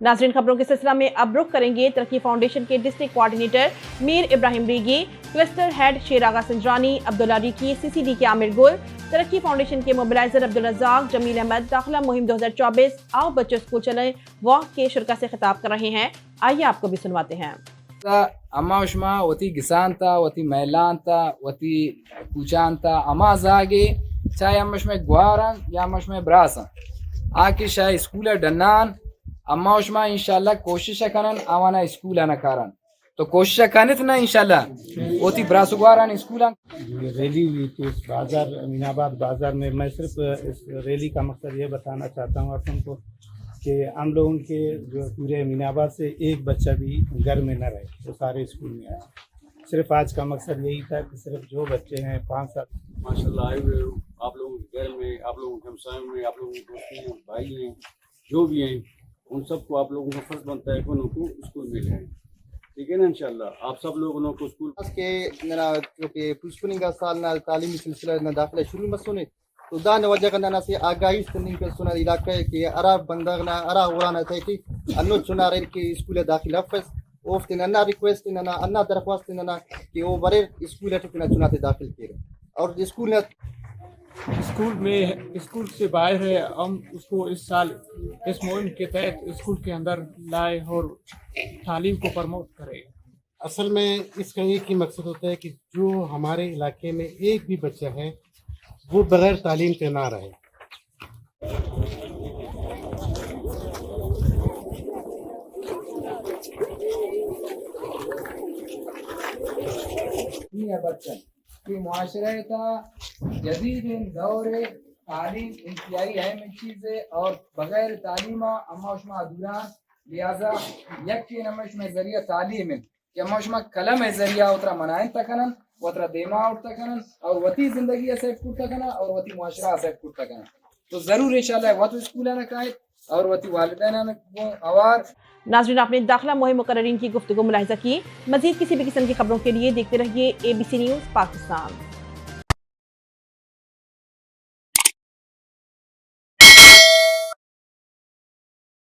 नाज़रीन, खबरों के सिलसिला में अब रुख करेंगे तरक्की फाउंडेशन के district coordinator Mir Ibrahim Rigi, cluster head Sher Agha Sanjrani, Abdullah Rigi, CCD के आमिर गुल, तरक्की फाउंडेशन के मोबिलाइजर अब्दुल रज़ाक, जमील अहमद, दाखिला मुहिम 2024 आओ बच्चों स्कूल चलें वॉक के शुरका से खिताब कर रहे हैं। आइए आपको भी सुनवाते हैं। अमा उष्मा वती गिसानता वती मैलानता वती कुचानता अमा जागे चाहे अमशमे ग्वारन या अमशमे ब्रासन आके शाय स्कूल डन्नान अम्मा उष्मा इंशाल्लाह कोशिश करन आवाना स्कूल आना कारण तो कोशिश करने ना इंशाल्लाह वती ब्रासुगारन स्कूल रैली हुई थी इस बाजार अमीनाबाद बाजार में। मैं सिर्फ इस रैली का मकसद ये बताना चाहता हूँ आप उनको कि हम लोगों के जो पूरे अमीनाबाद से एक बच्चा भी घर में न रहे, वो सारे स्कूल में आए। सिर्फ आज का मकसद यही था कि सिर्फ जो बच्चे हैं 5 साल माशाल्लाह आए हुए आप लोगों के घर में, आप लोगों के हमसायों में, आप लोगों के दोस्त हैं, भाई हैं, जो भी हैं, उन सबको आप लोगों का फर्ज बनता है कि उनको स्कूल में जाएँ। ठीक है ना, इंशाल्लाह आप सब लोगों को स्कूल के क्योंकि पुष्पनिंग का साल ना तालीमी सिलसिला ना दाखिला शुरू में सुने तो दान वजह का ना से आगाही स्टैंडिंग पे सुना इलाके के अरब बंदर ना अरा उड़ाना थे कि अन्नो चुना रहे कि स्कूल दाखिला फस ओफ्त ना रिक्वेस्ट ना अन्ना दरख्वास्त ना कि वो बड़े स्कूल है तो चुनाते दाखिल किए और स्कूल से बाहर है। हम उसको इस साल इस मुहिम के तहत स्कूल के अंदर लाए और तालीम को प्रमोट करें। असल में इसका एक ही मकसद होता है कि जो हमारे इलाके में एक भी बच्चा है वो बगैर तालीम के ना रहे। बच्चन कि मुआशरे का जदीद दौर तालीम इंतहाई अहम चीज़ है और बगैर तालीमा अम्मा उष्मा अधूरा, लिहाजा यक नमश में जरिया तालीम है कि अम्मा उष्मा कलम है जरिया उतरा मनाइन तकनन वतरा देमा उठता कनन और वती जिंदगी सेफ कुर्ता कना और वती मुआशरा सेफ कुर्ता कना तो जरूर इंशाल्लाह वत स्कूल आना कायद और वती वालिदैन को अवार। नाज़रीन, आपने दाखिला मुहिम मुकर्ररीन की गुफ्तगू मुलाहिजा की। मज़ीद किसी भी किस्म की खबरों के लिए देखते रहिए ABC न्यूज़ पाकिस्तान।